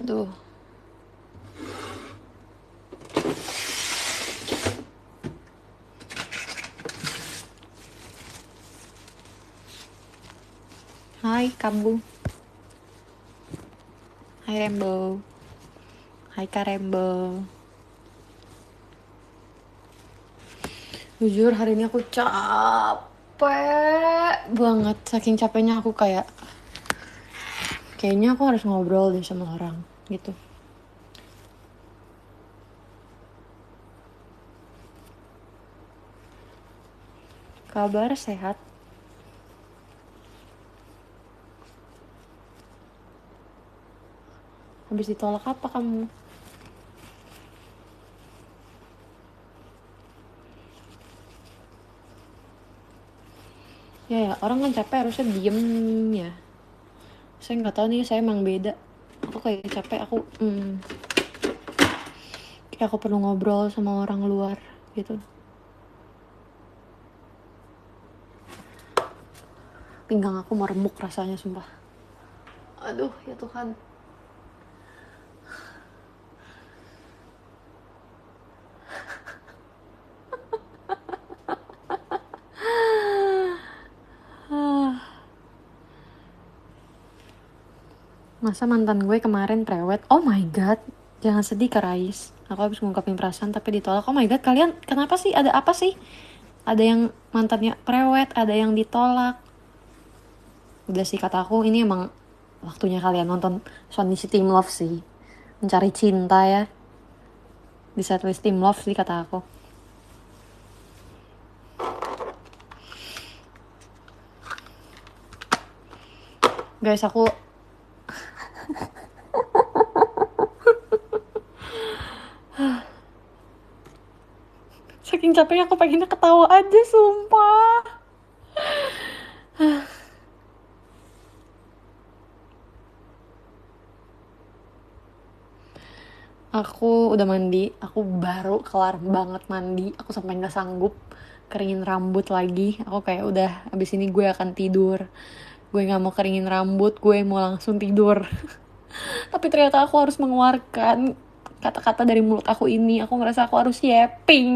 Aduh. Hai Kambu. Hai Rembo. Hai Kak Rembo. Jujur hari ini aku capek banget. Saking capeknya aku kayaknya aku harus ngobrol deh sama orang gitu. Kabar sehat? Habis ditolak apa kamu? Ya, orang kan capek harusnya diem ya. Saya nggak tahu nih, saya emang beda. Aku kayak capek, kayak aku perlu ngobrol sama orang luar gitu. Pinggang aku meremuk rasanya, sumpah. Aduh, ya Tuhan. Masa mantan gue kemarin prewed? Oh my god, jangan sedih Kak Rais. Aku habis ngungkapin perasaan tapi ditolak. Oh my god, kalian kenapa sih? Ada apa sih? Ada yang mantannya prewed, ada yang ditolak. Udah sih, kata aku ini emang waktunya kalian nonton Sonichi Team Love sih. Mencari cinta ya. Di setlist Team Love sih kata aku. Guys, aku saking capeknya aku pengennya ketawa aja, sumpah. Aku udah mandi, aku baru kelar banget mandi. Aku sampai gak sanggup keringin rambut lagi. Aku kayak udah, abis ini gue akan tidur. Gue gak mau keringin rambut, gue mau langsung tidur. Tapi ternyata aku harus mengeluarkan kata-kata dari mulut aku ini. Aku ngerasa aku harus yapping.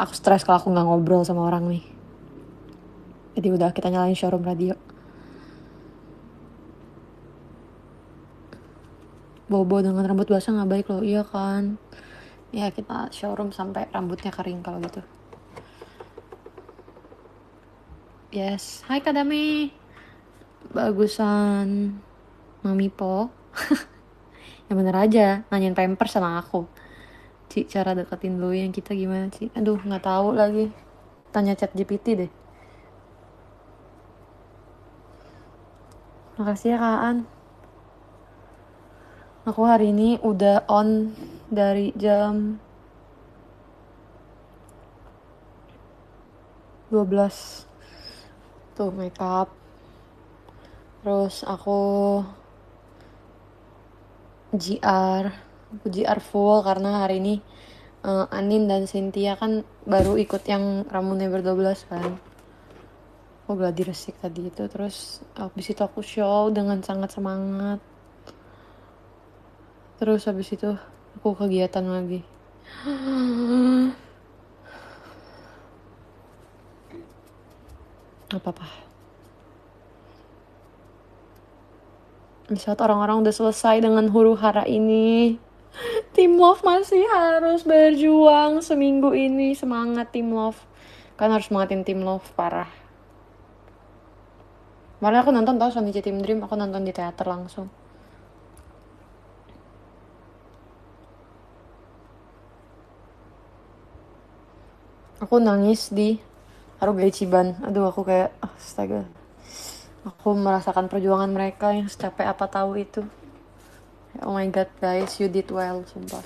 Aku stres kalau aku gak ngobrol sama orang nih. Jadi udah, kita nyalain showroom radio. Bobo dengan rambut basah gak baik loh, iya kan? Ya kita showroom sampai rambutnya kering kalau gitu. Yes, hai Kak Dame. Bagusan Mami Po. Yang bener aja, nanyain pampers sama aku. Ci, cara deketin dulu yang kita gimana, Ci? Aduh, gak tahu lagi. Tanya chat GPT deh. Makasih ya Kak An. Aku hari ini udah on dari jam 12. Tuh, makeup. Terus aku GR full karena hari ini Anin dan Cynthia kan baru ikut yang Ramunnya ber-12 kan. Aku gladi resik tadi itu. Terus habis itu aku show dengan sangat semangat. Terus habis itu aku kegiatan lagi. Apa-apa. Di saat orang-orang udah selesai dengan huru-hara ini, Team Love masih harus berjuang seminggu ini. Semangat Team Love. Kan harus semangatin Team Love, parah. Kemarin aku nonton tau Sonichi Team Dream, aku nonton di teater langsung. Aku nangis di Harugai Chiban. Aduh, aku kayak astaga. Aku merasakan perjuangan mereka yang secapek apa tahu itu. Oh my god guys, you did well, sumpah.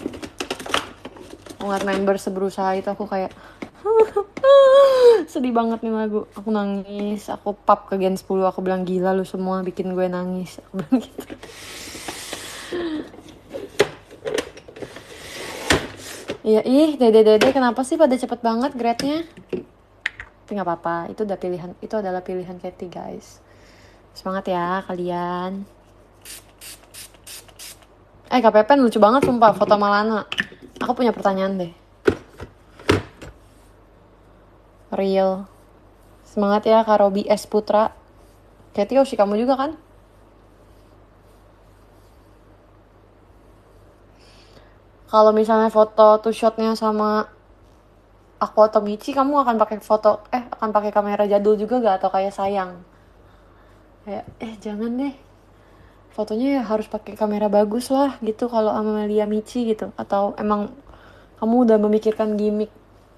Ngeliat member seberusaha itu aku kayak sedih banget nih lagu. Aku nangis, aku pap ke Gen 10, aku bilang gila lu semua bikin gue nangis. Aku bilang gitu. Iya, dede kenapa sih pada cepet banget grade-nya? Tapi gak apa-apa, itu adalah pilihan Katie guys. Semangat ya kalian. Kak Pepen lucu banget sumpah foto sama Lana. Aku punya pertanyaan deh. Real. Semangat ya Kak Robi S. Putra. Kayak Tio sih kamu juga kan? Kalau misalnya foto two shotnya sama aku atau Michi, kamu akan pakai akan pakai kamera jadul juga gak atau kayak sayang? Kayak jangan deh. Fotonya ya harus pakai kamera bagus lah gitu kalau Amalia Michi gitu. Atau emang kamu udah memikirkan gimmick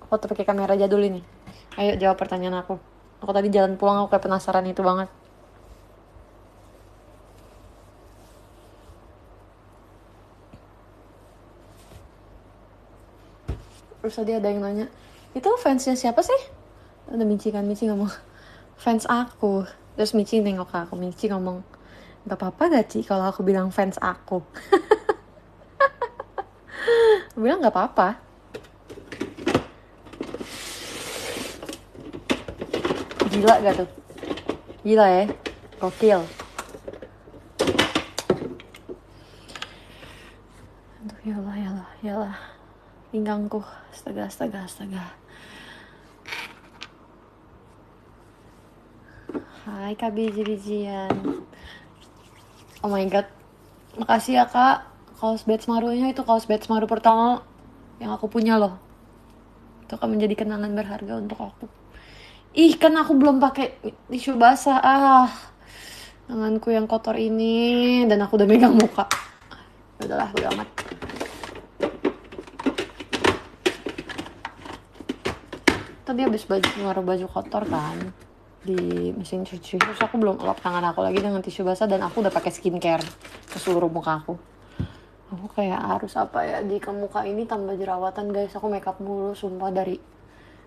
foto pakai kamera jadul ini? Ayo jawab pertanyaan aku. Aku tadi jalan pulang aku kayak penasaran itu banget. Terus tadi ada yang nanya, itu fansnya siapa sih? Ada Michi kan, Michi ngomong fans aku. Terus Michi nengok ke aku, Michi ngomong, gak apa-apa gak Ci kalau aku bilang fans aku? Aku bilang gak apa-apa. Gila gak tuh? Gila ya, gokil. Aduh yalah. Pinggangku, astaga. Hai Kak biji-bijian. Oh my god, makasih ya Kak. Kaos Betsmarunya itu kaos Betsmaru pertama yang aku punya loh. Itu akan menjadi kenangan berharga untuk aku. Ih, kan aku belum pakai tisu basah. Tanganku yang kotor ini dan aku udah megang muka. Udahlah, udah amat. Tadi habis ngaruh baju kotor kan di mesin cuci, terus aku belum lap tangan aku lagi dengan tisu basah dan aku udah pakai skincare ke seluruh muka aku kayak harus apa ya, di ke muka ini tambah jerawatan guys. Aku makeup mulu sumpah, dari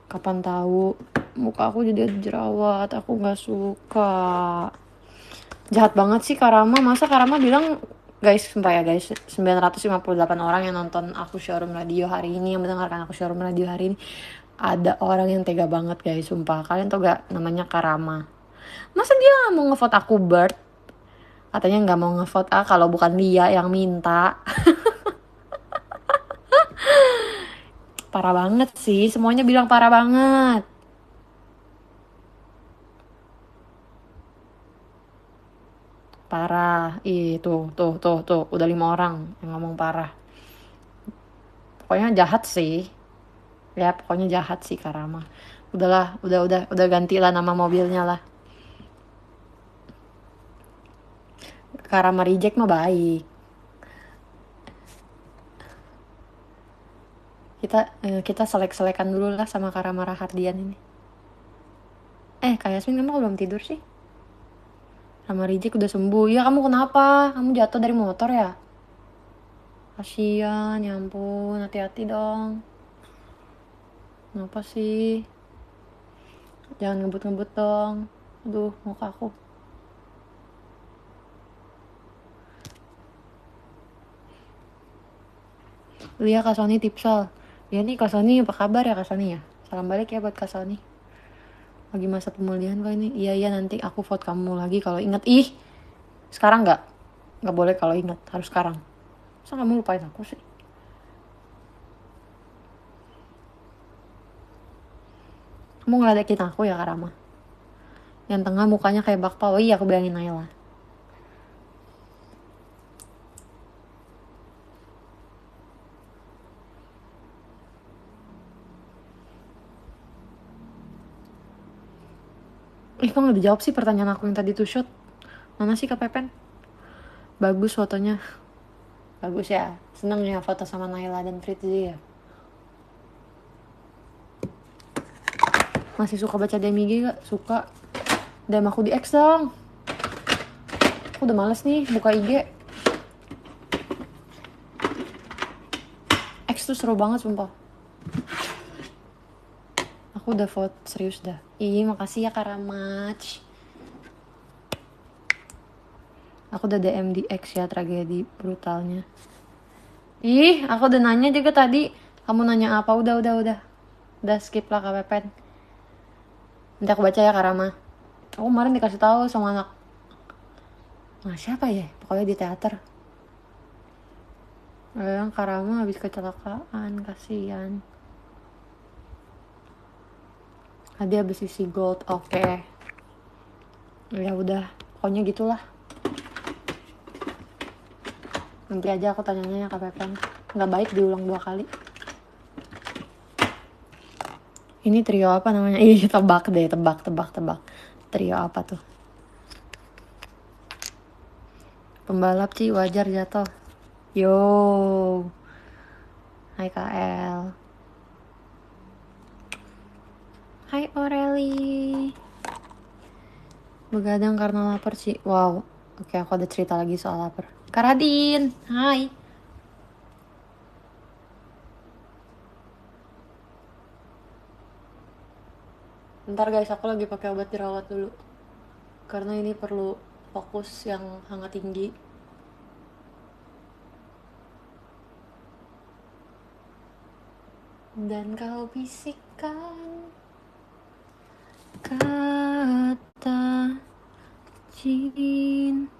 kapan tahu muka aku jadi jerawat. Aku nggak suka. Jahat banget sih Karama. Masa Karama bilang, guys sumpah ya guys, 958 orang yang nonton aku showroom radio hari ini, yang mendengarkan aku showroom radio hari ini, ada orang yang tega banget guys, sumpah. Kalian tau gak namanya Karama? Masa dia gak mau ngevote aku Bert? Katanya gak mau ngevote kalau bukan dia yang minta. Parah banget sih, semuanya bilang parah banget. Parah. Tuh. Udah 5 orang yang ngomong parah. Pokoknya jahat sih. Ya pokoknya jahat sih Karama. Udahlah, udah gantilah nama mobilnya lah. Karama reject mah baik. Kita selek-selekan dulu lah sama Karama Rahardian ini. Kak Yasmin, kamu belum tidur sih? Rama reject udah sembuh. Ya kamu kenapa? Kamu jatuh dari motor ya? Kasian, ya ampun, hati-hati dong. Kenapa sih? Jangan ngebut-ngebut dong. Aduh, muka aku. Lihat Kak Sony tipsal. Ya nih Kak Sony, apa kabar ya Kak Sony ya? Salam balik ya buat Kak Sony. Lagi masa pemulihan kok ini. Iya nanti aku vote kamu lagi kalau inget. Sekarang nggak boleh kalau inget, harus sekarang. Masa kamu lupain aku sih? Kamu ngeledekin aku ya Kak Rama? Yang tengah mukanya kayak bakpao. Iya, aku bilangin Naila. Kok gak dijawab sih pertanyaan aku yang tadi tuh shot? Mana sih Kak Pepen? Bagus fotonya. Bagus ya. Seneng ya foto sama Naila dan Fritzi ya. Masih suka baca DM IG gak? Suka. DM aku di X dong. Aku udah males nih buka IG. X tuh seru banget sumpah. Aku udah vote serius dah. Makasih ya Kak Ramaj. Aku udah DM di X ya, tragedi brutalnya. Aku udah nanya juga tadi. Kamu nanya apa? Udah. Udah skip lah Kak Pepen. Nanti aku baca ya Kak Rama. Aku kemarin dikasih tahu sama anak. Siapa ya? Pokoknya di teater. Yang Karama habis kecelakaan, kasihan. Dia habis isi gold, oke. Ya udah, pokoknya gitulah. Nanti aja aku tanyanya ya Kak Pepen. Nggak baik diulang 2 kali. Ini trio apa namanya? Ih, tebak deh, tebak. Trio apa tuh? Pembalap Ci, wajar jatuh. Yo. Hai KL. Hai Aureli. Begadang karena lapar Ci. Wow. Oke, aku ada cerita lagi soal lapar. Karadin, hai. Bentar guys, aku lagi pakai obat jerawat dulu. Karena ini perlu fokus yang hangat tinggi. Dan kau bisikkan kata Jin.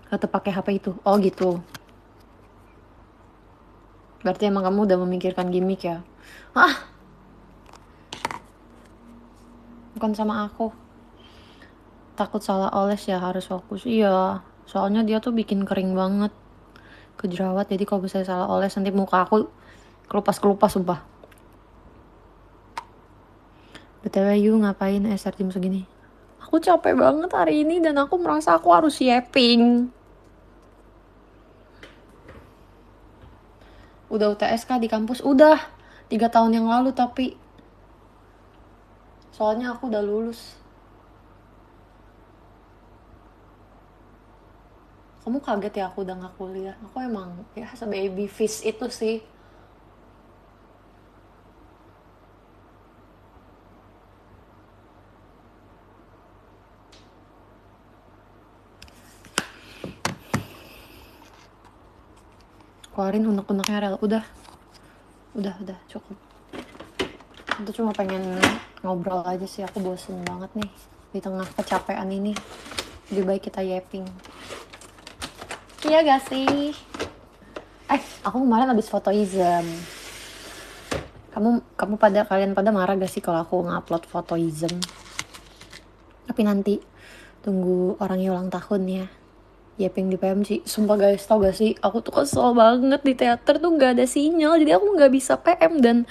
Kata pakai HP itu. Oh gitu. Berarti emang kamu udah memikirkan gimmick ya? Ah, bukan sama aku. Takut salah oles ya, harus fokus. Iya, soalnya dia tuh bikin kering banget ke jerawat. Jadi kalau misalnya salah oles nanti muka aku kelupas sumpah. BTW you ngapain SR jam segini? Aku capek banget hari ini dan aku merasa aku harus yapping. Udah UTS kah di kampus? Udah 3 tahun yang lalu tapi soalnya aku udah lulus. Kamu kaget ya aku udah gak kuliah? Aku emang ya se-baby fish itu sih. Keluarin unek-uneknya Rel. Udah cukup. Itu cuma pengen ngobrol aja sih, aku bosen banget nih di tengah kecapean ini. Lebih baik kita yapping. Iya gak sih? Aku kemarin habis fotoism. Kalian pada marah gak sih kalau aku ngupload fotoism? Tapi nanti tunggu orangnya ulang tahun ya. Yapping di PMC. Sumpah guys, tau gak sih? Aku tuh kesel banget di teater tuh gak ada sinyal. Jadi aku gak bisa PM dan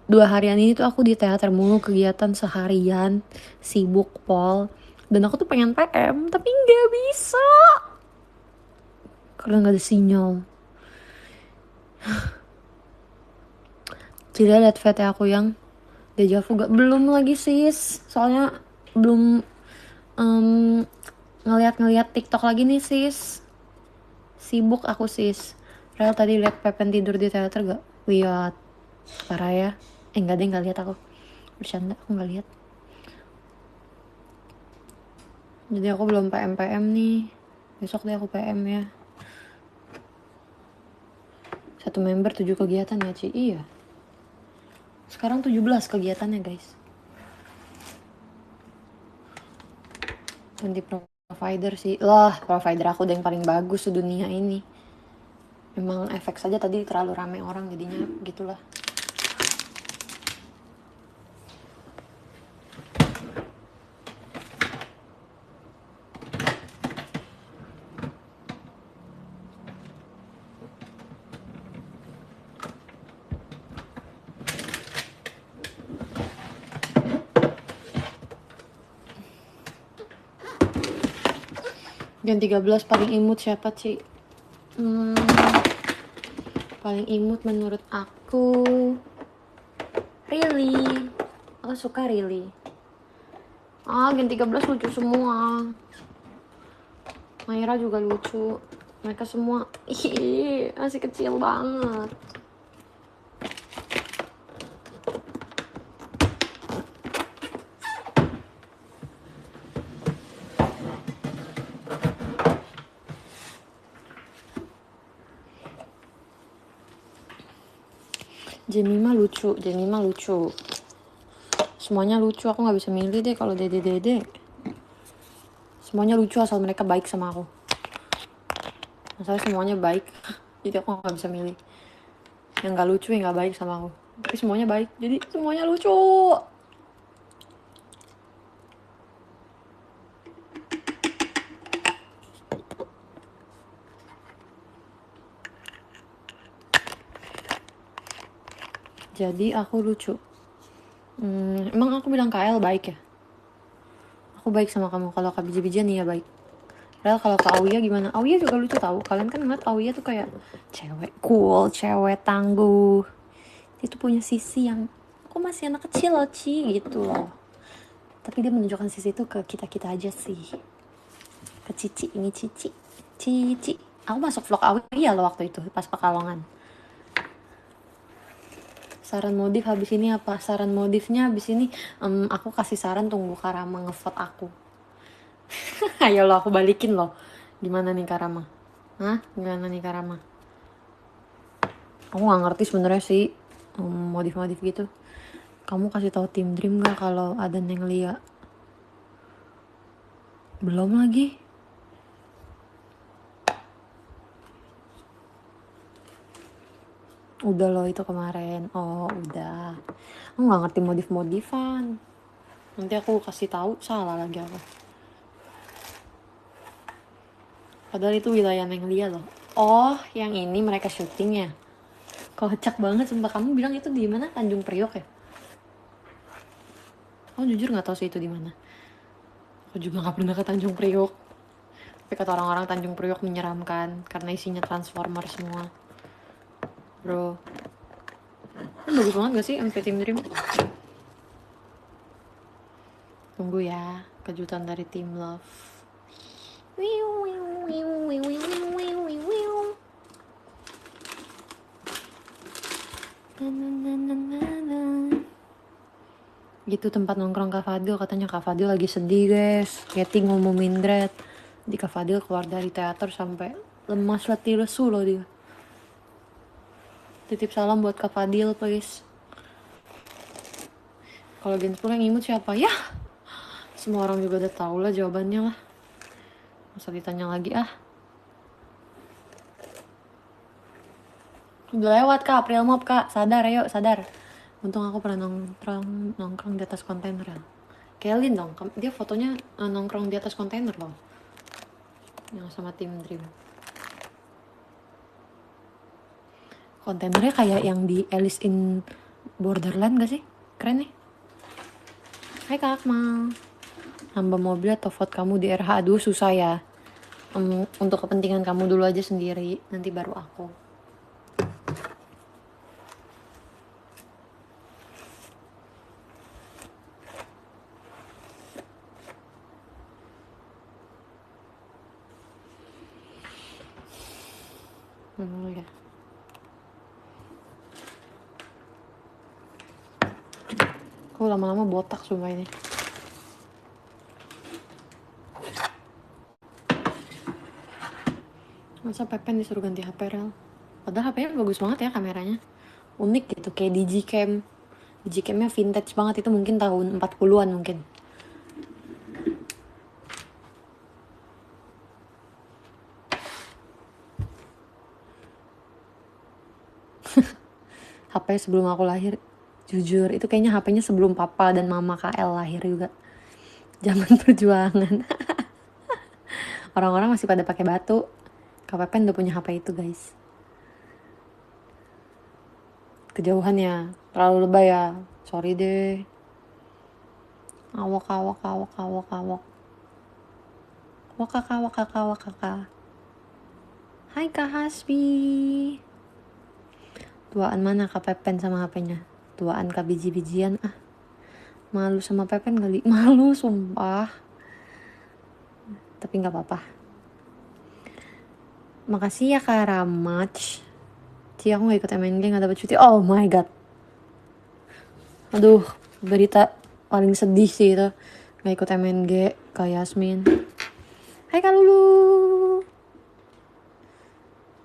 2 harian ini tuh aku di teater mulu, kegiatan seharian, sibuk pol. Dan aku tuh pengen PM, tapi gak bisa. Karena gak ada sinyal. Jadi liat VT aku yang dejavu gak? Belum lagi sis. Soalnya belum ngeliat TikTok lagi nih sis. Sibuk aku sis. Rel tadi liat Pepen tidur di teater gak? Liat. Parah ya. Enggak deh, gak liat aku. Bercanda, aku gak liat. Jadi aku belum PM nih. Besok deh aku PM ya. 1 member 7 kegiatan ya Ci. Iya. Sekarang 17 kegiatannya guys. Ganti provider sih. Lah, provider aku udah yang paling bagus di dunia ini. Memang efek saja tadi terlalu rame orang jadinya gitulah. Jam 13 paling imut siapa Ci? Paling imut menurut aku Really. Aku suka Really. Gen 13 lucu semua. Maira juga lucu. Mereka semua masih kecil banget. Jemima lucu. Semuanya lucu, aku gak bisa milih deh kalau dede. Semuanya lucu asal mereka baik sama aku. Masalah semuanya baik. Jadi aku gak bisa milih. Yang gak lucu, yang gak baik sama aku. Tapi semuanya baik, jadi semuanya lucu. Jadi aku lucu. Emang aku bilang KL baik ya? Aku baik sama kamu. Kalau Kak Biji-Bijian iya baik. Padahal kalau Kak Auya gimana? Auya juga lucu tahu. Kalian kan ngeliat Auya tuh kayak cewek cool, cewek tangguh. Dia tuh punya sisi yang aku masih anak kecil loh, Ci, gitu loh. Tapi dia menunjukkan sisi itu ke kita-kita aja sih. Ke Cici, ini Cici. Cici. Aku masuk vlog Auya loh waktu itu, pas Pekalongan. Saran modif habis ini apa? Saran modifnya habis ini aku kasih saran tunggu Karama ngevote aku. Ayo lo aku balikin lo. Gimana nih Karama? Hah? Gimana nih Karama? Aku nggak ngerti sebenarnya sih modif-modif gitu. Kamu kasih tahu tim Dream gak kalau ada Neng Lia? Belum lagi. Udah loh itu kemarin. Oh udah. Aku nggak ngerti modif-modifan. Nanti aku kasih tahu salah lagi aku. Padahal itu wilayah Neng Lia loh. Oh, yang ini mereka syuting ya. Kocak banget sumpah. Kamu bilang itu di mana? Tanjung Priok ya? Aku jujur nggak tahu sih itu di mana. Aku juga nggak pernah ke Tanjung Priok. Tapi kata orang-orang Tanjung Priok menyeramkan karena isinya transformer semua. Bro, bagus banget gak sih MP Team Dream? Tunggu ya, kejutan dari Team Love. Gitu tempat nongkrong Kak Fadil, katanya Kak Fadil lagi sedih guys. Katy ngumumin grad. Di Kak Fadil keluar dari teater sampai lemas letih lesu loh dia. Titip salam buat Kak Fadil please. Kalau Gen 10 yang imut siapa? Ya, semua orang juga udah tahu lah jawabannya lah. Masa ditanya lagi ah. Udah lewat Kak, April Mop Kak. Sadar ayo, sadar. Untung aku pernah nongkrong di atas kontainer ya. Kelin dong, dia fotonya nongkrong di atas kontainer loh. Yang sama Team Dream. Kontainernya kayak yang di Alice in Borderland gak sih? Keren nih. Hai Kak Akmal. Nambah mobil atau vote kamu di RH? Aduh susah ya. Untuk kepentingan kamu dulu aja sendiri, nanti baru aku. Ya. Aku lama-lama botak sumpah ini. Masa Pepen disuruh ganti HP rel? Padahal HP-nya bagus banget ya kameranya. Unik gitu, kayak Digicam. Digicamnya vintage banget, itu mungkin tahun 40-an mungkin. HP sebelum aku lahir. Jujur, itu kayaknya HP-nya sebelum papa dan mama KL lahir juga. Zaman perjuangan. Orang-orang masih pada pakai batu. Kak Pepen udah punya HP itu guys. Kejauhan ya, terlalu lebay ya. Sorry deh. Awak. Wakaka. Hai Kak Hasbi. Tuaan mana Kak Pepen sama HP-nya? Tuaan Kak Biji-Bijian ah. Malu sama Pepen kali. Malu sumpah. Tapi gak apa-apa. Makasih ya Kak Ramaj. Ci aku gak ikut MNG gak dapet cuti. Oh my god. Aduh, berita paling sedih sih itu. Gak ikut MNG Kak Yasmin. Hai Kak Lulu.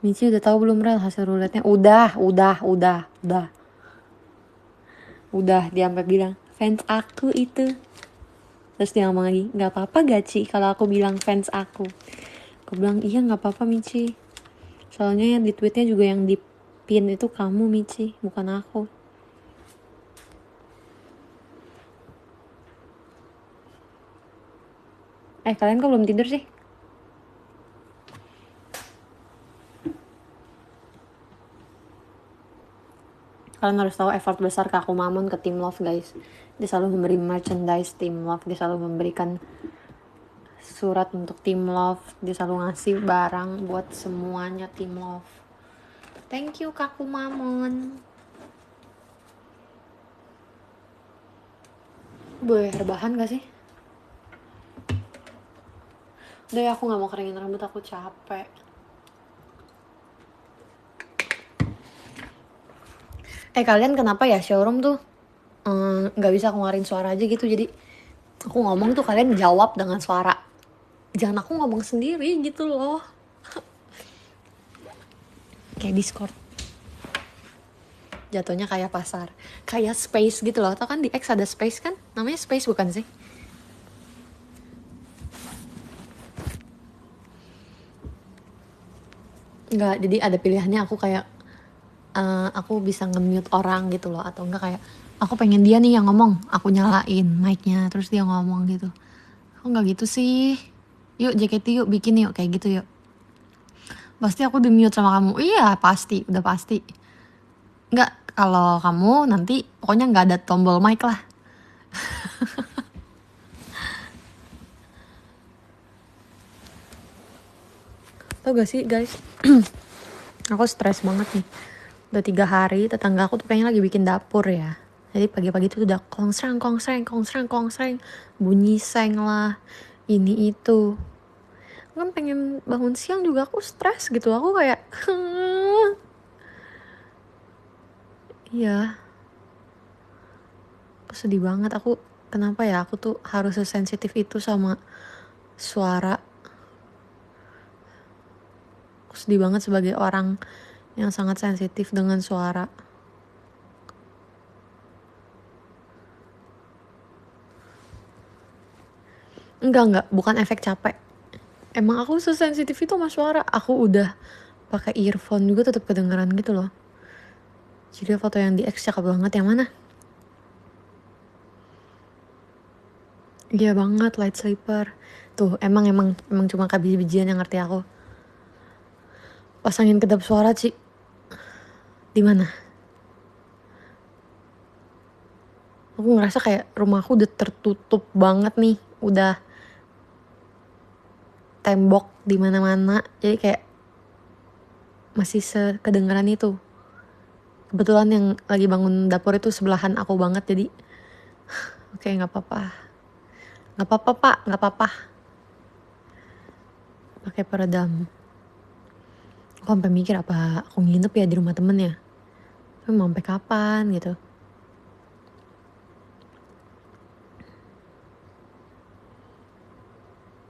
Michi udah tahu belum rel hasil ruletnya? Udah. Udah dia sampai bilang fans aku itu. Terus dia ngomong lagi, nggak apa-apa gak Ci kalau aku bilang fans aku. Aku bilang iya nggak apa-apa Michi. Soalnya di tweetnya juga yang di pin itu kamu, Michi, bukan aku. Kalian kok belum tidur sih? Kalian harus tahu effort besar Kaku Mamon ke Team Love, guys. Dia selalu memberi merchandise Team Love, dia selalu memberikan surat untuk Team Love, dia selalu ngasih barang buat semuanya Team Love. Thank you Kaku Mamon. Boleh rebahan gak sih? Udah ya, aku gak mau keringin rambut, aku capek. Kalian kenapa ya showroom tuh gak bisa keluarin suara aja gitu, jadi aku ngomong tuh kalian jawab dengan suara, jangan aku ngomong sendiri gitu loh. Kayak Discord jatuhnya, kayak pasar, kayak space gitu loh. Tau kan di X ada space kan, namanya space bukan sih? Enggak, jadi ada pilihannya, aku kayak aku bisa nge-mute orang gitu loh, atau enggak kayak aku pengen dia nih yang ngomong, aku nyalain mic-nya terus dia ngomong gitu. Aku enggak gitu sih. Yuk JKT yuk, bikin yuk kayak gitu yuk. Pasti aku di-mute sama kamu. Iya pasti, udah pasti. Enggak, kalau kamu nanti pokoknya nggak ada tombol mic lah. Tau gak sih guys, aku stres banget nih. Udah 3 hari tetangga aku tuh kayaknya lagi bikin dapur ya. Jadi pagi-pagi tuh udah kongsreng, bunyi seng lah, ini itu. Kan pengen bangun siang juga aku stres gitu. Aku kayak iya, aku sedih banget. Aku kenapa ya aku tuh harus sesensitif itu sama suara. Aku sedih banget sebagai orang yang sangat sensitif dengan suara. Enggak, bukan efek capek. Emang aku sesensitif itu sama suara. Aku udah pakai earphone juga tetap kedengeran gitu loh. Jadi foto yang di X cakep banget, yang mana? Iya banget, light sleeper. Tuh, emang cuma kabiji-bijian yang ngerti aku. Pasangin kedap suara, Ci. Di mana? Aku ngerasa kayak rumahku udah tertutup banget nih, udah tembok di mana-mana. Jadi kayak masih sekedengeran itu. Kebetulan yang lagi bangun dapur itu sebelahan aku banget, jadi oke, nggak apa-apa. Nggak apa-apa, Pak, nggak apa-apa. Pakai peredam. Aku sampai mikir apa aku nginep ya di rumah temen ya. Tapi mau sampai kapan gitu.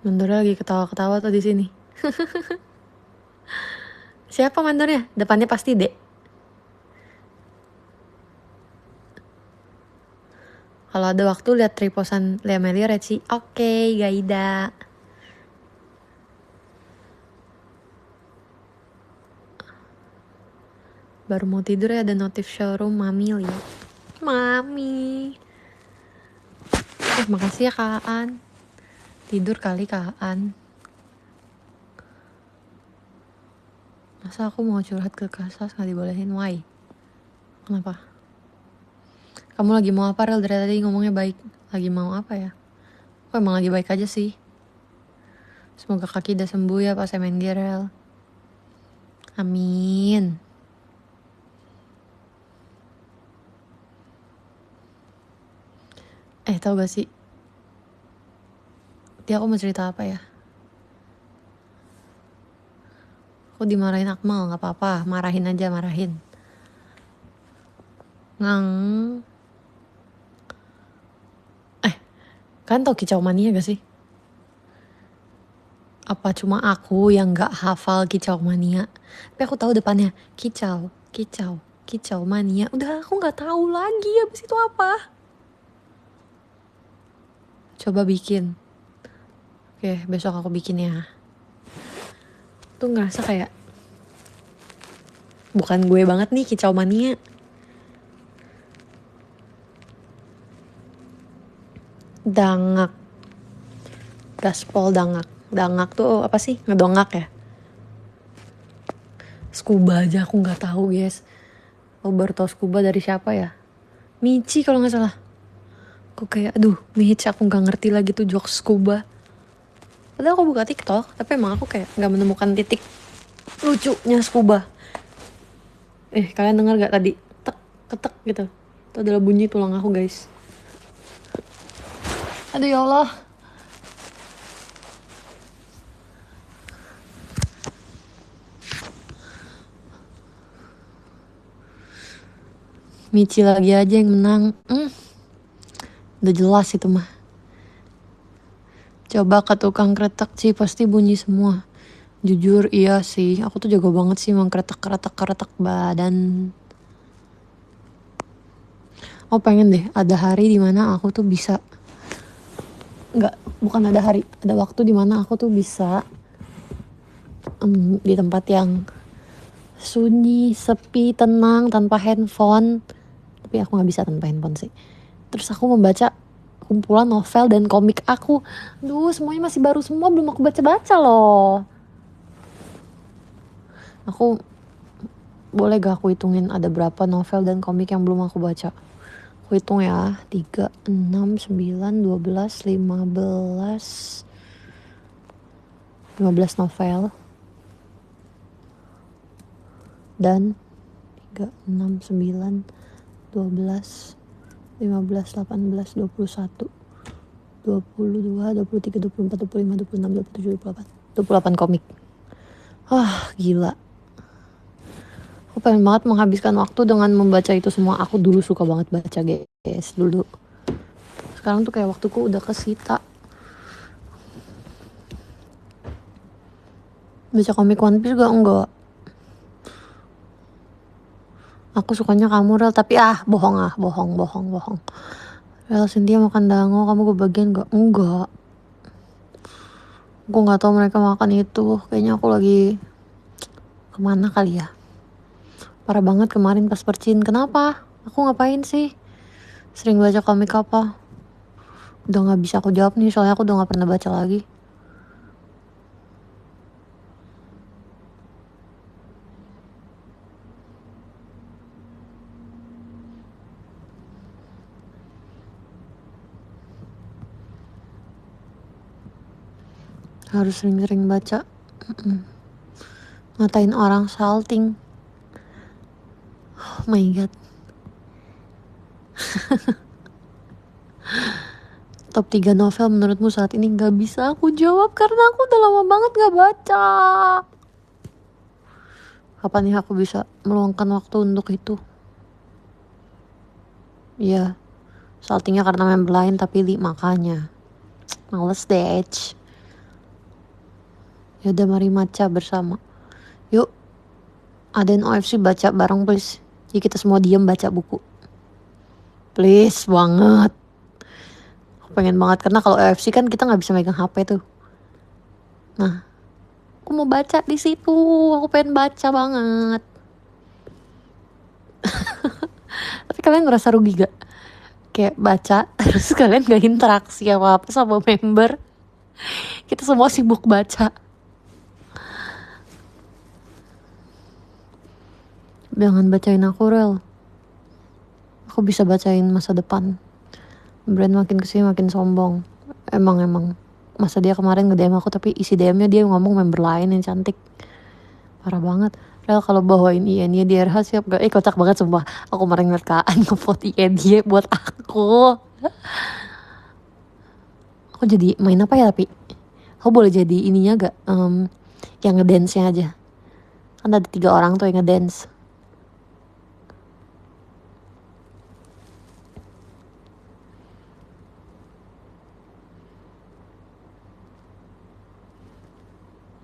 Mandornya lagi ketawa-ketawa tuh di sini. Siapa mandornya? Depannya pasti D. Kalau ada waktu lihat triposan Lea Melia Reci. Oke, Gaida. Baru mau tidur ya, ada notif showroom Mami lihat. Mami. Makasih ya Kak Aan. Tidur kali Kak Aan. Masa aku mau curhat ke Kasas gak dibolehin? Why? Kenapa? Kamu lagi mau apa, Rel? Dari tadi ngomongnya baik. Lagi mau apa ya? Aku emang lagi baik aja sih. Semoga kaki udah sembuh ya pas MNG, Rel. Amin. Tau gak sih? Dia aku mau cerita apa ya? Aku dimarahin Akmal, gak apa-apa. Marahin aja, marahin. Ngang. Kalian tau Kicau Mania gak sih? Apa cuma aku yang gak hafal Kicau Mania? Tapi aku tahu depannya Kicau Mania. Udah aku gak tahu lagi abis itu apa. Coba bikin. Oke, besok aku bikin ya. Tuh ngerasa kayak Bukan gue banget nih kicau mania. Dangak. Gaspol dangak. Dangak tuh apa sih? Ngedongak ya? Scuba aja aku nggak tahu guys. Aku baru tahu scuba dari siapa ya? Michi kalau nggak salah. Aku kayak aduh Michi aku nggak ngerti lagi tuh jokes scuba. Padahal aku buka TikTok, tapi emang aku kayak nggak menemukan titik lucunya scuba. Kalian dengar gak tadi? Tek, ketek gitu. Itu adalah bunyi tulang aku guys. Aduh ya Allah. Michi lagi aja yang menang. Udah jelas itu mah. Coba ke tukang kretek sih pasti bunyi semua. Jujur iya sih, aku tuh jago banget sih mengkretek-kretek badan. Oh pengen deh ada hari dimana aku tuh bisa, bukan ada hari, ada waktu dimana aku tuh bisa di tempat yang sunyi, sepi, tenang, tanpa handphone. Tapi aku gak bisa tanpa handphone sih. Terus aku membaca kumpulan novel dan komik aku. Duh semuanya masih baru semua, belum aku baca-baca loh. Aku boleh gak aku hitungin ada berapa novel dan komik yang belum aku baca? Aku hitung ya, 3, 6, 9, 12, 15 novel. Dan 3, 6, 9, 12, 15, 18, 21, 22, 23, 24, 25, 26, 27, 28. 28 komik. Gila. Aku pengen banget menghabiskan waktu dengan membaca itu semua. Aku dulu suka banget baca guys, dulu. Sekarang tuh kayak waktuku udah kesita. Baca komik One Piece juga enggak. Aku sukanya kamu Rel, tapi bohong. Rel, Cynthia makan dango, kamu kebagian gak? Enggak. Aku gak tahu mereka makan itu. Kayaknya aku lagi kemana kali ya. Parah banget kemarin pas percin. Kenapa? Aku ngapain sih? Sering baca komik apa? Udah gak bisa aku jawab nih, soalnya aku udah gak pernah baca lagi. Harus sering-sering baca. Ngatain orang salting. Oh my god. Top 3 novel menurutmu saat ini gak bisa aku jawab karena aku udah lama banget gak baca. Kapan nih aku bisa meluangkan waktu untuk itu? Iya, saltingnya karena member lain tapi makanya males deh. Yaudah mari matcha bersama. Yuk, adain OFC baca bareng please. Jadi kita semua diam baca buku. Please banget. Aku pengen banget karena kalau OFC kan kita nggak bisa megang HP tuh. Nah, aku mau baca di situ. Aku pengen baca banget. Tapi kalian ngerasa rugi gak? Kayak baca terus kalian gak interaksi apa-apa sama member. Kita semua sibuk baca. Jangan bacain aku Rel. Aku bisa bacain masa depan. Brand makin kesini makin sombong. Emang masa dia kemarin nge-DM aku tapi isi DM-nya dia ngomong member lain yang cantik. Parah banget. Rel kalau bawain INY di RH siap gak? Kocak banget sumpah. Aku kemarin ngeliat Kaan nge-vote INY buat aku. Aku jadi main apa ya tapi? Aku boleh jadi ininya gak? Yang ngedance-nya aja. Kan ada 3 orang tuh yang ngedance.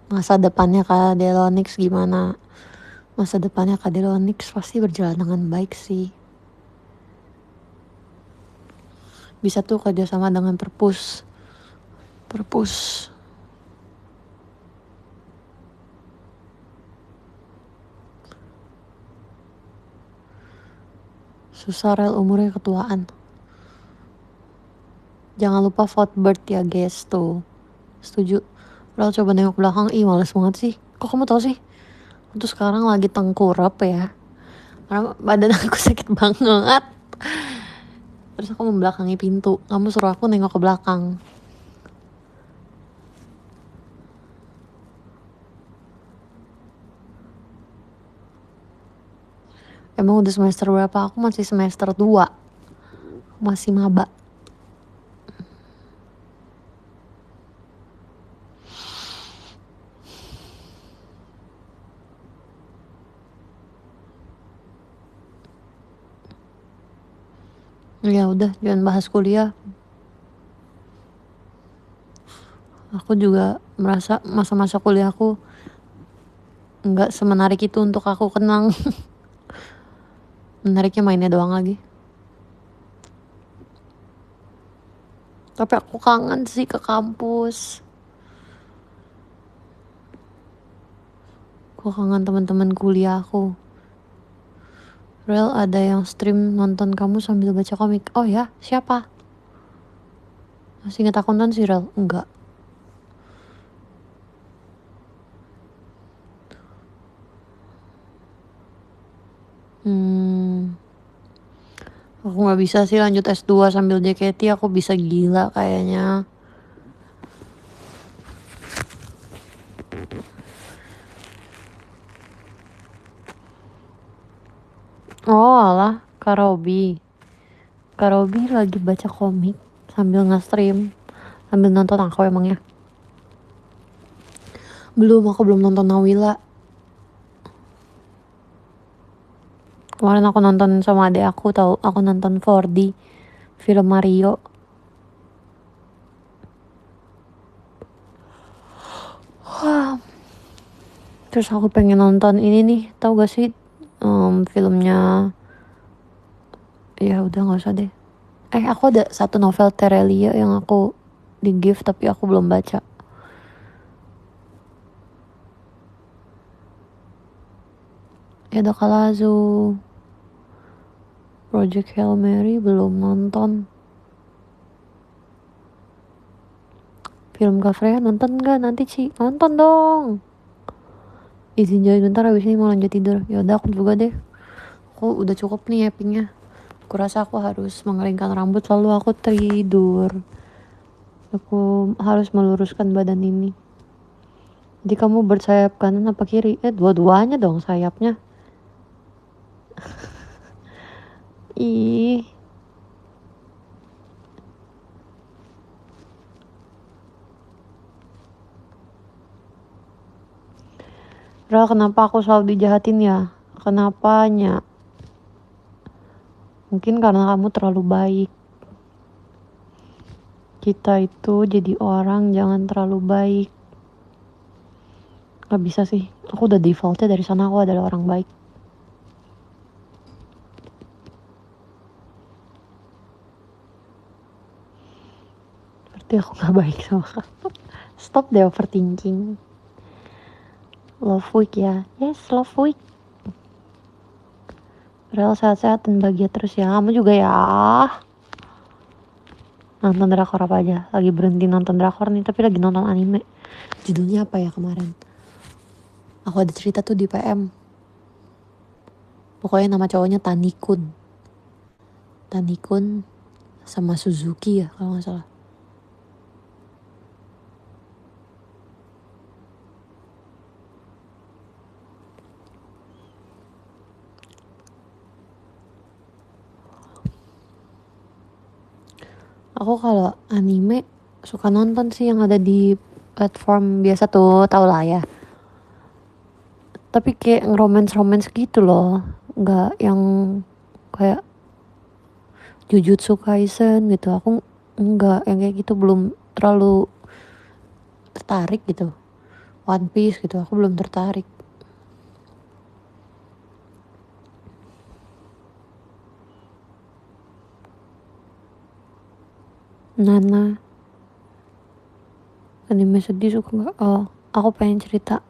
Masa depannya Kak Delonix gimana? Masa depannya Kak Delonix pasti berjalan dengan baik sih. Bisa tuh kerjasama dengan Perpus. Susah rel, umurnya ketuaan. Jangan lupa vote bird ya guys tuh. Setuju. Rel coba nengok belakang. Ih males banget sih. Kok kamu tau sih? Aku tuh sekarang lagi tengkurap ya. Karena badan aku sakit banget. Terus aku membelakangi pintu. Kamu suruh aku nengok ke belakang. Emang udah semester berapa? Aku masih semester 2. Masih maba. Ya udah, jangan bahas kuliah. Aku juga merasa masa-masa kuliahku nggak semenarik itu untuk aku kenang. Menariknya mainnya doang lagi. Tapi aku kangen sih ke kampus. Aku kangen teman-teman kuliah aku. Rel, ada yang stream nonton kamu sambil baca komik. Oh ya, siapa? Masih inget akuntan sih Rel? Enggak. Aku gak bisa sih lanjut S2 sambil JKT. Aku bisa gila kayaknya. Oh alah, Kak Robi lagi baca komik sambil nge-stream, sambil nonton aku emangnya. Aku belum nonton Nawila. Kemarin aku nonton sama adek aku, aku nonton 4D film Mario. Terus aku pengen nonton ini nih, tahu gak sih filmnya? Ya udah nggak usah deh. Aku ada satu novel Terelia yang aku di gift tapi aku belum baca. Edo Kalazu, Project Hail Mary belum nonton. Film Kak Freya nonton gak nanti Ci? Nonton dong. Izin jalan bentar, habis ini mau lanjut tidur. Yaudah aku juga deh. Aku udah cukup nih yappingnya. Aku rasa aku harus mengeringkan rambut lalu aku tidur. Aku harus meluruskan badan ini. Jadi kamu bersayap kanan apa kiri? Dua-duanya dong sayapnya. Ih. Ra, kenapa aku selalu dijahatin ya? Kenapanya? Mungkin karena kamu terlalu baik. Kita itu jadi orang jangan terlalu baik. Gak bisa sih. Aku udah defaultnya dari sana aku adalah orang baik. Berarti aku gak baik sama kamu. Stop deh overthinking. Love week ya. Yes, love week. Rel sehat-sehat dan bahagia terus ya. Kamu juga ya. Nonton drakor apa aja? Lagi berhenti nonton drakor nih, tapi lagi nonton anime. Judulnya apa ya kemarin? Aku ada cerita tuh di PM. Pokoknya nama cowoknya Tanikun sama Suzuki ya kalau gak salah. Aku kalau anime suka nonton sih yang ada di platform biasa tuh, tau lah ya. Tapi kayak romance gitu loh, nggak yang kayak Jujutsu Kaisen gitu. Aku nggak yang kayak gitu, belum terlalu tertarik gitu. One Piece gitu, aku belum tertarik. Nana, anime sedih suka nggak? Oh, aku pengen cerita.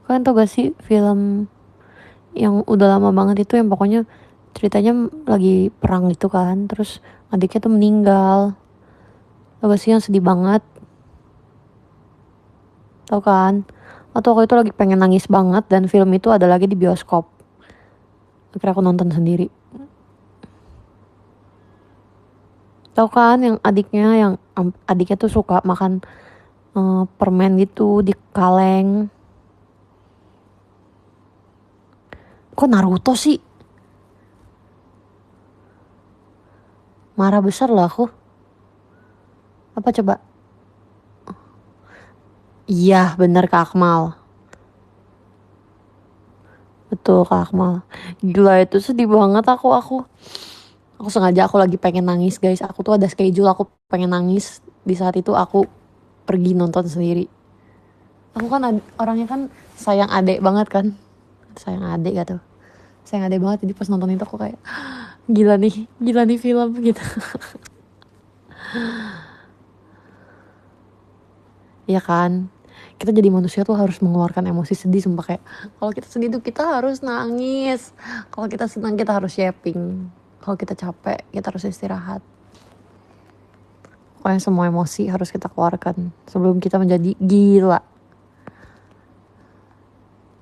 Kalian tau gak sih film yang udah lama banget itu yang pokoknya Ceritanya lagi perang gitu kan, terus adiknya tuh meninggal. Tau gak sih yang sedih banget, tau kan? Atau aku itu lagi pengen nangis banget dan film itu ada lagi di bioskop. Akhirnya aku nonton sendiri. Tau kan yang adiknya tuh suka makan permen gitu di kaleng. Kok Naruto sih? Marah besar lah aku. Apa coba? Iya bener Kak Akmal. Betul Kak Akmal. Gila itu sedih banget aku sengaja aku lagi pengen nangis guys. Aku tuh ada schedule aku pengen nangis. Di saat itu aku pergi nonton sendiri. Aku kan orangnya kan sayang adek banget kan. Sayang adek gitu. Sayang adek banget, jadi pas nonton itu aku kayak gila nih film gitu. Iya kan? Kita jadi manusia tuh harus mengeluarkan emosi sedih, sumpah kayak kalau kita sedih tuh kita harus nangis. Kalau kita senang kita harus yapping. Kalau kita capek kita harus istirahat. Pokoknya semua emosi harus kita keluarkan sebelum kita menjadi gila.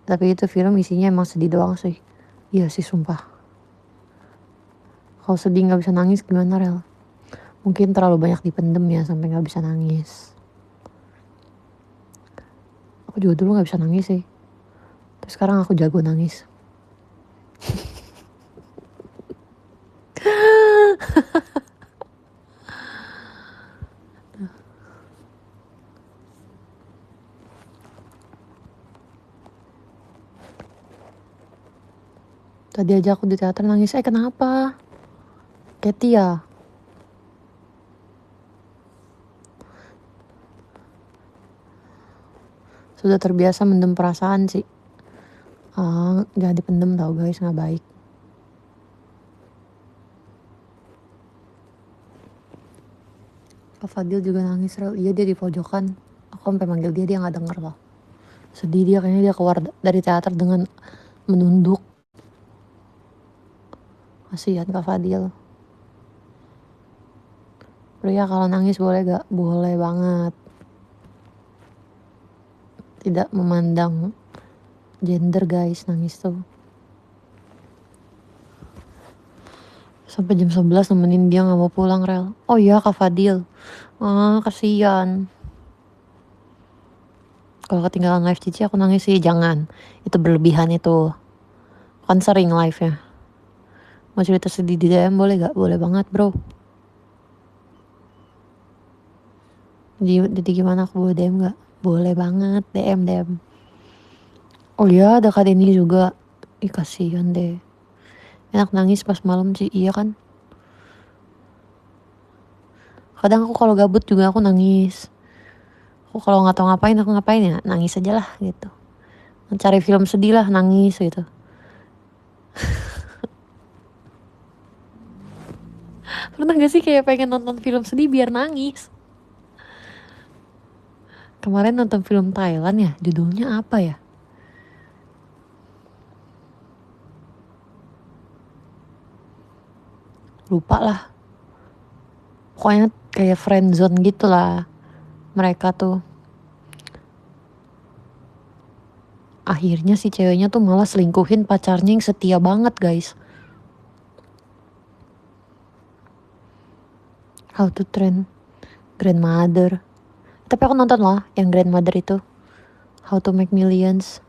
Tapi itu film isinya emang sedih doang sih. Iya sih sumpah. Kalau sedih gak bisa nangis gimana Rel? Mungkin terlalu banyak dipendem ya sampai gak bisa nangis. Aku juga dulu gak bisa nangis sih. Terus sekarang aku jago nangis. Tadi aja aku di teater nangis. Kenapa? Katy ya? Sudah terbiasa mendem perasaan sih. Jangan dipendem tau guys, gak baik. Kak Fadil juga nangis Rel. Iya dia di pojokan. Aku sampai manggil dia gak denger loh. Sedih dia, kayaknya dia keluar dari teater dengan menunduk. Kasihan Kak Fadil. Pria kalau nangis boleh gak? Boleh banget. Tidak memandang gender guys, nangis tuh. Sampai jam 11 nemenin dia gak mau pulang Rel. Oh iya Kak Fadil. Kasihan. Kalau ketinggalan live Cici aku nangis sih, jangan. Itu berlebihan itu. Kan sering live ya. Mau cerita sedih di DM boleh gak? Boleh banget bro. Jadi gimana, aku boleh DM gak? Boleh banget, DM. Oh iya ada Kak Denny juga. Ih kasihan deh. Enak nangis pas malam sih, iya kan? Kadang aku kalau gabut juga aku nangis. Aku kalau gak tahu ngapain aku ngapain ya nangis aja lah gitu. Mencari film sedih lah, nangis gitu. Pernah gak sih kayak pengen nonton film sedih biar nangis? Kemarin nonton film Thailand ya, judulnya apa ya? Lupa lah. Pokoknya kayak friendzone gitu lah mereka tuh. Akhirnya si ceweknya tuh malah selingkuhin pacarnya yang setia banget guys. How to Train Grandmother. Tapi aku nonton lah yang Grandmother itu. How to Make Millions.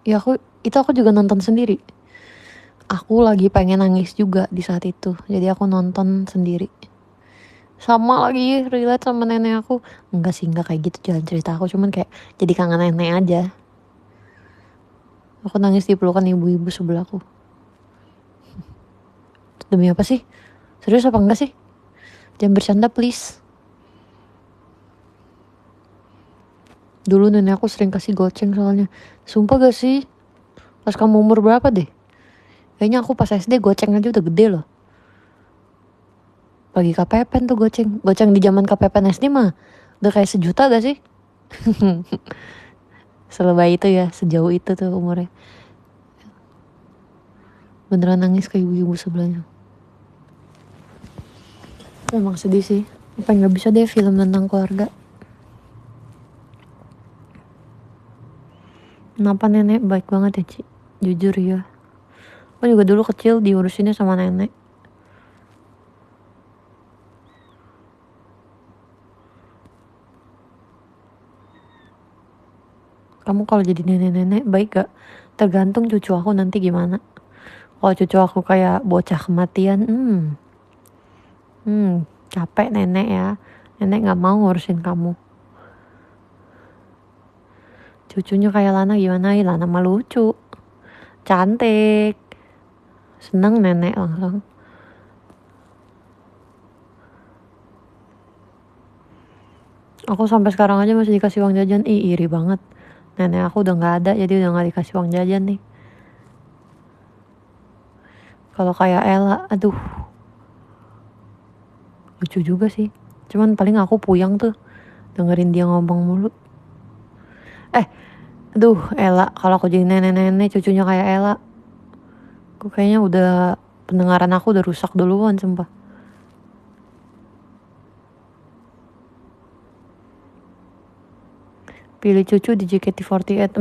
Ya aku juga nonton sendiri. Aku lagi pengen nangis juga di saat itu. Jadi aku nonton sendiri. Sama lagi relate sama nenek aku. Enggak sih, enggak kayak gitu jalan cerita aku. Cuman kayak jadi kangen nenek aja. Aku nangis di pelukan ibu-ibu sebelahku. Demi apa sih? Serius apa enggak sih? Jangan bercanda please. Dulu nenek aku sering kasih goceng soalnya. Sumpah gak sih? Pas kamu umur berapa deh? Kayaknya aku pas SD goceng aja udah gede loh. Bagi KPPN tuh goceng. Goceng di zaman KPPN SD mah udah kayak 1 juta gak sih? Selebay itu ya, sejauh itu tuh umurnya. Beneran nangis ke ibu-ibu sebelahnya. Emang sedih sih. Apa nggak bisa deh film tentang keluarga. Kenapa nenek baik banget ya Ci? Jujur ya. Aku juga dulu kecil diurusinnya sama nenek. Kamu kalau jadi nenek-nenek baik gak? Tergantung cucu aku nanti gimana. Kalau cucu aku kayak bocah kematian, capek nenek ya. Nenek gak mau ngurusin kamu. Cucunya kayak Lana gimana ya? Lana mah lucu, cantik, seneng nenek langsung. Aku sampai sekarang aja masih dikasih uang jajan. Iri banget. Nenek aku udah gak ada, jadi udah gak dikasih uang jajan nih. Kalau kayak Ella, aduh, lucu juga sih. Cuman paling aku puyeng tuh dengerin dia ngomong mulu. Aduh, Ella, kalau aku jadi nenek-nenek cucunya kayak Ella, aku kayaknya udah pendengaran aku udah rusak duluan, sumpah. Pilih cucu di JKT48,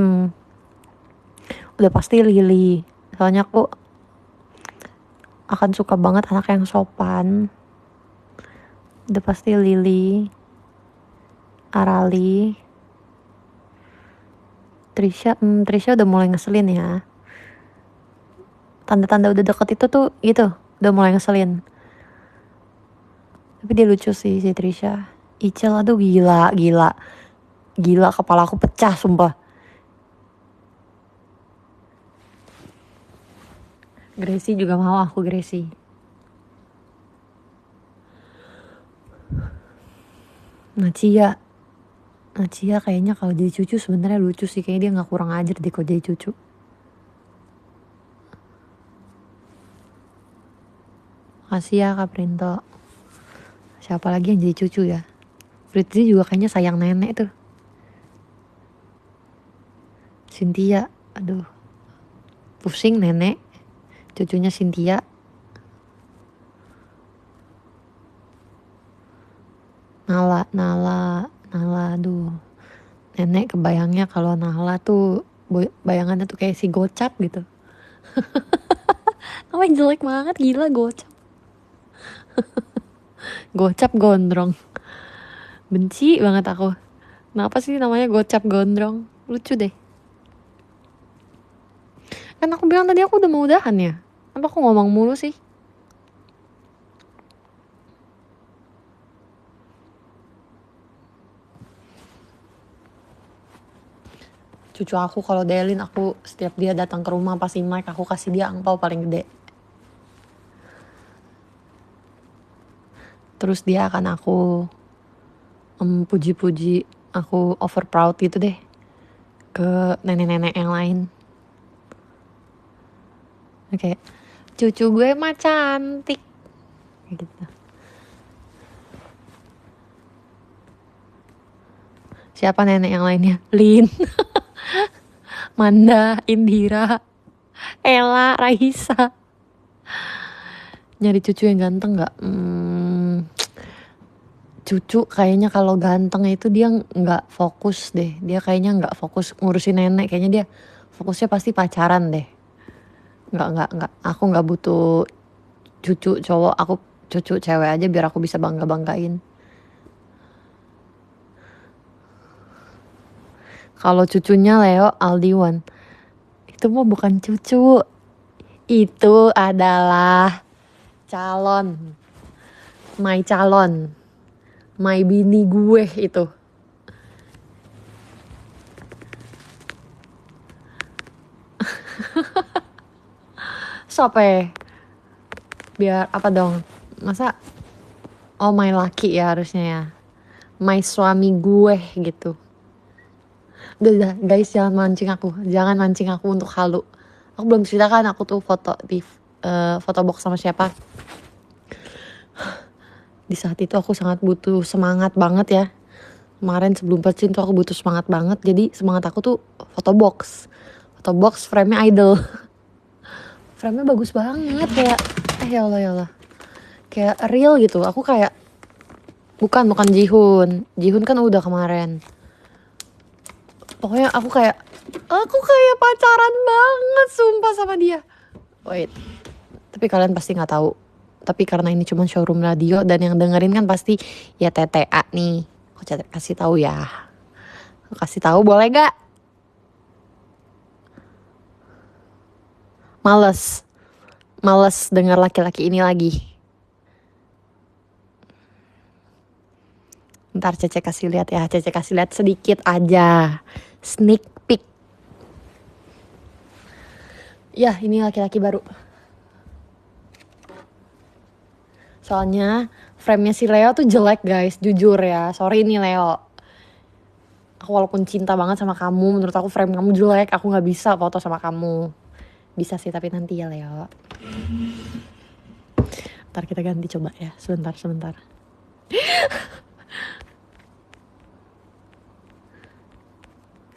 udah pasti Lily. Soalnya aku akan suka banget anak yang sopan. Udah pasti Lily, Arali, Trisha udah mulai ngeselin ya. Tanda-tanda udah deket itu tuh gitu, udah mulai ngeselin. Tapi dia lucu sih si Trisha. Ichel, aduh gila, kepala aku pecah sumpah. Gracie juga mau aku Gracie. Nacia kayaknya kalau jadi cucu sebenarnya lucu sih, kayaknya dia nggak kurang ajar deh kalau jadi cucu. Makasih ya Kak Printo. Siapa lagi yang jadi cucu ya? Fritzi juga kayaknya sayang nenek tuh. Cynthia, aduh, pusing nenek, cucunya Cynthia. Nala, aduh, nenek kebayangnya kalau Nala tuh bayangannya tuh kayak si Gocap gitu. Namanya jelek banget, gila Gocap. Gocap gondrong, benci banget aku. Kenapa sih namanya Gocap gondrong? Lucu deh. Kan aku bilang tadi aku udah mau udahan ya. Kenapa aku ngomong mulu sih? Cucu aku kalau Delin, aku setiap dia datang ke rumah pasti Mike, aku kasih dia angpau paling gede. Terus dia akan aku puji-puji, aku over proud gitu deh ke nenek-nenek yang lain. Oke, cucu gue mah cantik gitu. Siapa nenek yang lainnya? Lin, Manda, Indira, Ella, Raisa. Nyari cucu yang ganteng nggak? Cucu kayaknya kalau ganteng itu dia nggak fokus deh. Dia kayaknya nggak fokus ngurusin nenek. Kayaknya dia fokusnya pasti pacaran deh. Nggak. Aku nggak butuh cucu cowok. Aku cucu cewek aja biar aku bisa banggain. Kalau cucunya Leo Aldiwan, itu mah bukan cucu. Itu adalah calon. My bini gue itu. Sope. Biar apa dong? Masa my laki ya harusnya ya. My suami gue gitu. Udah guys, jangan mancing aku untuk halu. Aku belum ceritakan aku tuh foto di foto box sama siapa. Di saat itu aku sangat butuh semangat banget ya. Kemarin sebelum percin tuh aku butuh semangat banget. Jadi semangat aku tuh fotobox. Fotobox frame-nya Idol. Frame-nya bagus banget kayak ya Allah ya Allah. Kayak real gitu. Aku kayak bukan Jihun. Jihun kan udah kemarin. Pokoknya aku kayak pacaran banget sumpah sama dia. Wait. Tapi kalian pasti nggak tahu. Tapi karena ini cuma showroom radio dan yang dengerin kan pasti ya TTA nih. Aku kasih tahu ya. Aku kasih tahu boleh gak? Males dengar laki-laki ini lagi. Ntar Cece kasih lihat ya. Cece kasih lihat sedikit aja. Sneak peek. Ya ini laki-laki baru. Soalnya frame-nya si Leo tuh jelek guys, jujur ya. Sorry nih Leo. Aku walaupun cinta banget sama kamu, menurut aku frame kamu jelek. Aku gak bisa foto sama kamu. Bisa sih tapi nanti ya Leo. Ntar kita ganti coba ya. Sebentar.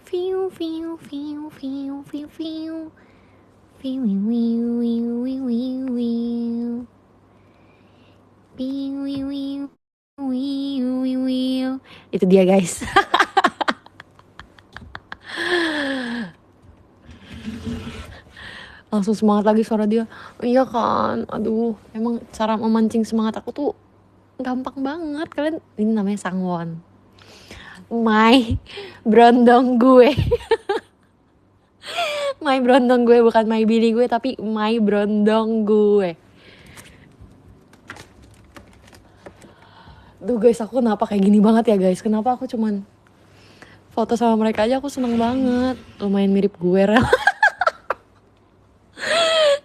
Fiu. Itu dia guys. Langsung semangat lagi suara dia. Iya kan, aduh emang cara memancing semangat aku tuh gampang banget. Kalian, ini namanya Sangwon, my brondong gue. My brondong gue, bukan my bini gue, tapi my brondong gue. Duh guys, aku kenapa kayak gini banget ya guys. Kenapa aku cuman foto sama mereka aja aku seneng banget. Lumayan mirip gue Rel.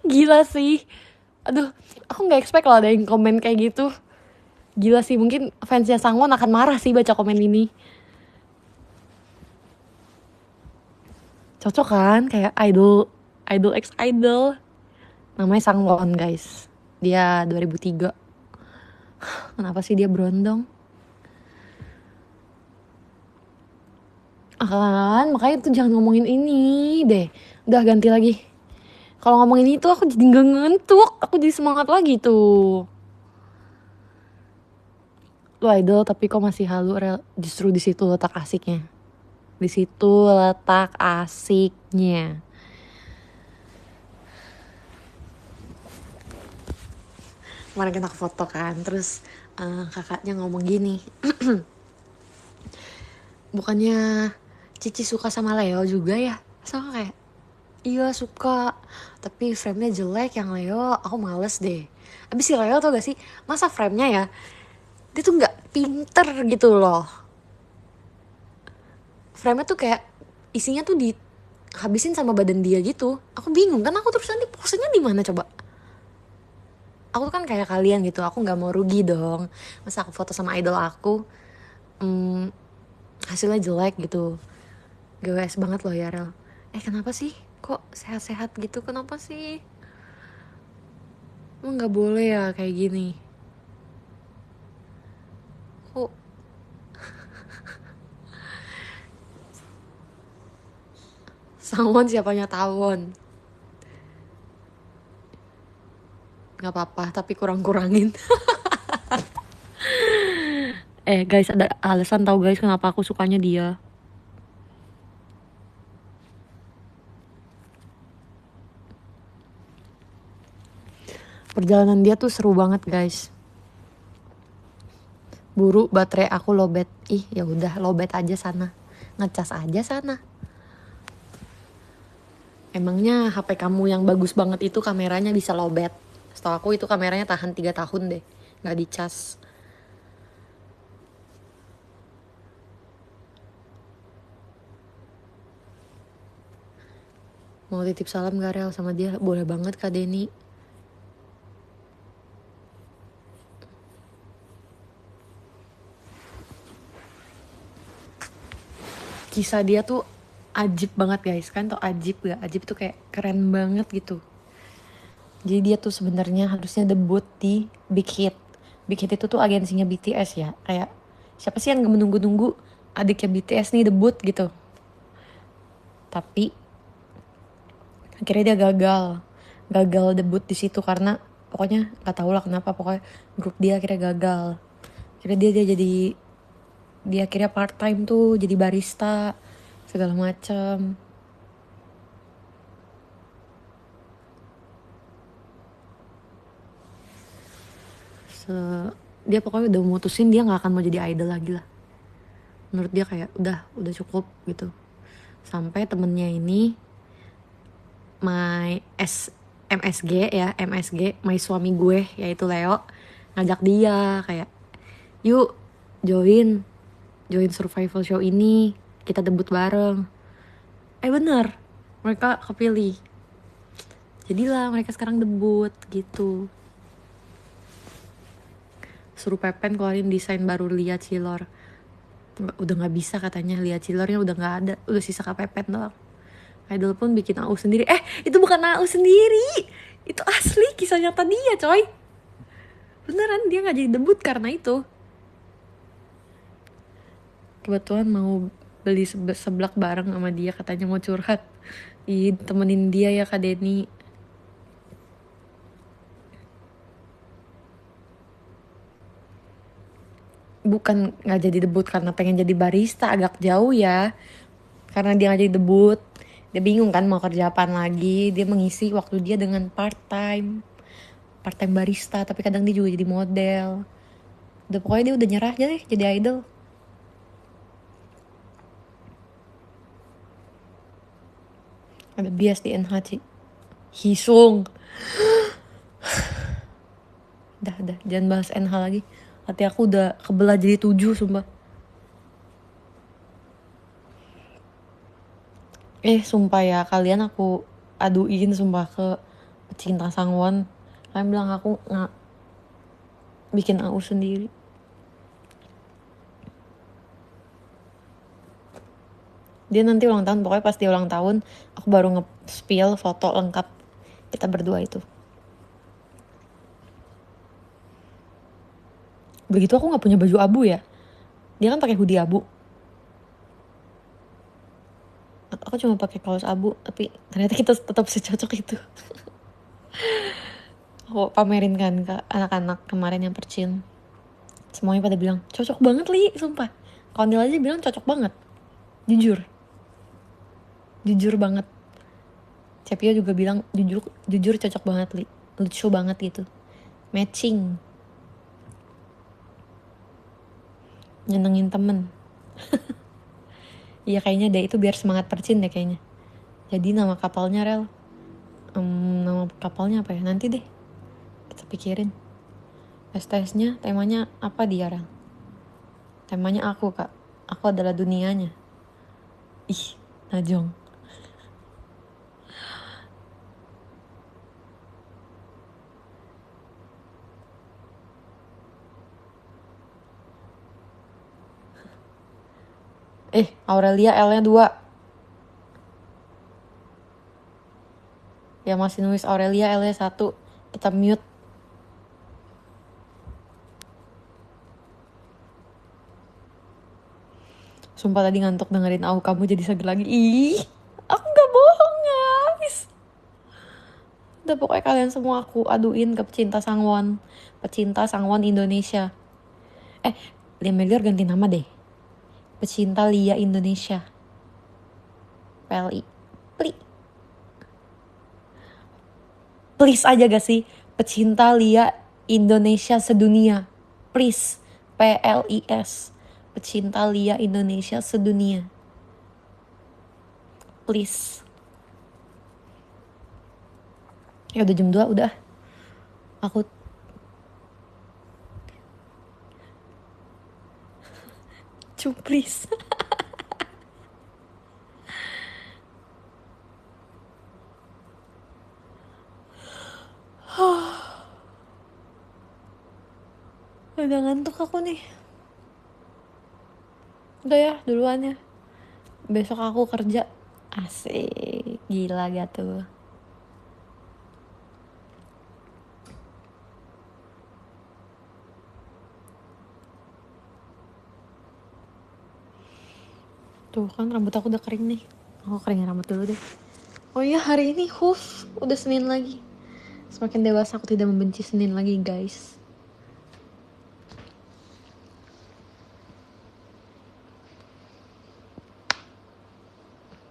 Gila sih. Aduh, aku gak expect loh ada yang komen kayak gitu. Gila sih, mungkin fansnya Sangwon akan marah sih baca komen ini. Cocok kan, kayak idol ex idol. Namanya Sangwon guys. Dia 2003. Kenapa sih dia berondong? Kan, makanya tuh jangan ngomongin ini deh. Udah ganti lagi. Kalau ngomongin itu aku jadi gak ngantuk. Aku jadi semangat lagi tuh. Lu idol tapi kok masih halu Rel. Justru di situ letak asiknya. Di situ letak asiknya. Kemarin kita foto kan, terus kakaknya ngomong gini. Bukannya Cici suka sama Leo juga ya? Sama kayak, iya suka, tapi frame-nya jelek yang Leo, aku males deh. Abis si Leo tau gak sih, masa frame-nya ya, dia tuh gak pinter gitu loh. Frame-nya tuh kayak isinya tuh dihabisin sama badan dia gitu. Aku bingung kan, aku terus nanti posenya di mana coba? Aku kan kayak kalian gitu, aku nggak mau rugi dong. Masa aku foto sama idol aku, hasilnya jelek gitu. GWS banget loh ya Rel. Kenapa sih? Kok sehat-sehat gitu? Kenapa sih? Emang nggak boleh ya kayak gini? Kok Sangwon siapanya tawon? Gak apa-apa, tapi kurang-kurangin. Guys, ada alasan tau guys kenapa aku sukanya dia. Perjalanan dia tuh seru banget guys. Buru baterai aku lowbat. Ya udah lowbat aja sana. Ngecas aja sana. Emangnya HP kamu yang bagus banget itu kameranya bisa lowbat? Setahu aku itu kameranya tahan 3 tahun deh. Gak dicas. Mau titip salam gak Rel sama dia? Boleh banget Kak Denny. Kisah dia tuh ajib banget guys. Kan tuh ajib gak? Ajib tuh kayak keren banget gitu. Jadi dia tuh sebenarnya harusnya debut di Big Hit. Big Hit itu tuh agensinya BTS ya. Kayak siapa sih yang gak menunggu-nunggu adiknya BTS nih debut gitu. Tapi akhirnya dia gagal debut di situ karena pokoknya nggak tahu lah kenapa, pokoknya grup dia akhirnya gagal. Akhirnya dia akhirnya part time tuh jadi barista segala macam. Dia pokoknya udah mutusin dia nggak akan mau jadi idol lagi lah. Menurut dia kayak udah cukup gitu. Sampai temennya ini MSG, my suami gue yaitu Leo, ngajak dia kayak, yuk join survival show ini, kita debut bareng. Bener, mereka kepilih, jadilah mereka sekarang debut gitu. Suruh Pepen keluarin desain baru Lia Chilor. Udah nggak bisa katanya, Lia Chilornya udah nggak ada, udah sisa Kak Pepen doang. Idol pun bikin AU sendiri. Itu bukan AU sendiri, itu asli kisah nyata dia coy. Beneran dia nggak jadi debut karena itu. Kebetulan mau beli seblak bareng sama dia, katanya mau curhat. Temenin dia ya Kak Denny. Bukan nggak jadi debut karena pengen jadi barista, agak jauh ya. Karena dia nggak jadi debut, dia bingung kan mau kerja apaan lagi. Dia mengisi waktu dia dengan part time barista, tapi kadang dia juga jadi model. Pokoknya dia udah nyerah aja deh jadi idol. Ada bias di NHC. Hisung. Dah, jangan bahas NH lagi. Hati aku udah kebelah jadi 7 sumpah. Sumpah ya, kalian aku aduin sumpah ke pecinta Sangwon. Kalian bilang aku nggak bikin AU sendiri. Dia nanti ulang tahun, pokoknya pas dia ulang tahun aku baru nge-spill foto lengkap kita berdua itu. Begitu aku nggak punya baju abu ya, dia kan pakai hoodie abu, aku cuma pakai kaos abu, tapi ternyata kita tetap secocok itu. Aku pamerin kan ke anak-anak kemarin yang percin, semuanya pada bilang cocok banget Li, sumpah. Kondil aja bilang cocok banget, jujur banget. Cepio juga bilang jujur cocok banget Li, lucu banget gitu, matching, nyenengin temen. Iya kayaknya deh, itu biar semangat percin deh kayaknya. Jadi nama kapalnya Rel, nama kapalnya apa ya, nanti deh kita pikirin. STS-nya temanya apa dia Rel? Temanya aku Kak, aku adalah dunianya. Ih, Najong. Aurelia L-nya 2. Ya masih nulis Aurelia L-nya 1. Kita mute. Sumpah tadi ngantuk dengerin kamu jadi seger lagi. Ih, aku gak bohong guys. Udah pokoknya kalian semua aku aduin ke pecinta Sangwon Indonesia. Lia Melior ganti nama deh, pecinta Lia Indonesia, PLI. Please aja gak sih, pecinta Lia Indonesia sedunia, please. PLIS, pecinta Lia Indonesia sedunia, please. Ya udah jam 2, udah. Aku please. Udah ngantuk aku nih. Udah ya, duluan ya. Besok aku kerja. Asik, gila gak tuh. Tuh kan rambut aku udah kering nih. Aku keringin rambut dulu deh. Oh iya, hari ini udah Senin lagi. Semakin dewasa aku tidak membenci Senin lagi, guys.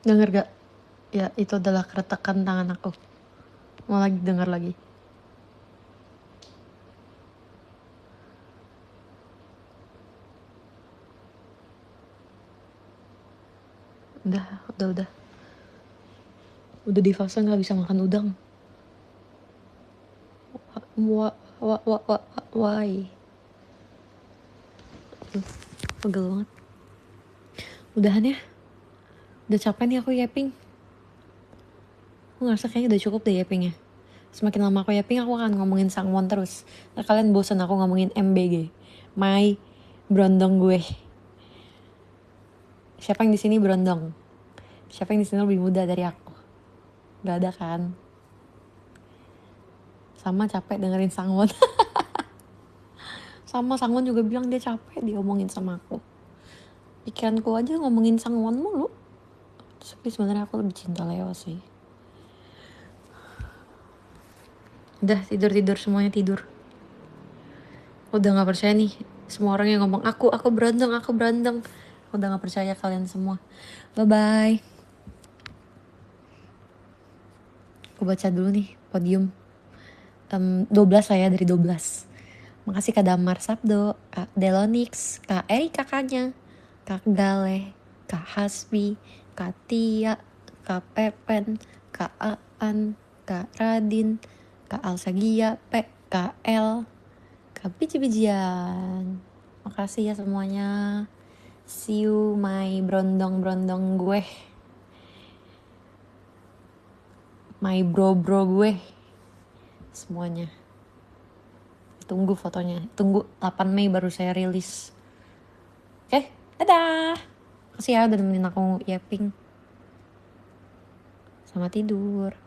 Dengar gak? Ya, itu adalah keretakan tangan aku. Mau lagi dengar lagi. Udah. Udah di fase nggak bisa makan udang. Why? Pegel banget. Udahan ya. Udah capek nih aku yapping. Aku ngerasa kayaknya udah cukup deh yappingnya. Semakin lama aku yapping, aku akan ngomongin Sangwon terus. Nah, kalian bosan aku ngomongin MBG. My Brondong gue. Siapa yang di sini berondong? Siapa yang di sini lebih muda dari aku? Gak ada kan? Sama capek dengerin Sangwon. Sama Sangwon juga bilang dia capek diomongin sama aku. Pikiranku aja ngomongin Sangwon mulu. Tapi sebenarnya aku lebih cinta Leo sih. Udah tidur semuanya tidur. Udah nggak percaya nih semua orang yang ngomong aku berondong. Udah nggak percaya kalian semua. Bye bye. Aku baca dulu nih podium. 12 lah ya dari 12. Makasih Kak Damar Sabdo, Kak Delonix, Kak Eri kakaknya, Kak Gale, Kak Hasbi, Kak Tia, Kak Pepen, Kak Aan, Kak Radin, Kak Alsagia, Kak L, Kak Biji-bijian. Makasih ya semuanya. See you my brondong-brondong gue. My bro-bro gue. Semuanya. Tunggu fotonya. Tunggu 8 Mei baru saya rilis. Oke, dadah. Makasih ya udah nemenin aku yapping. Selamat tidur.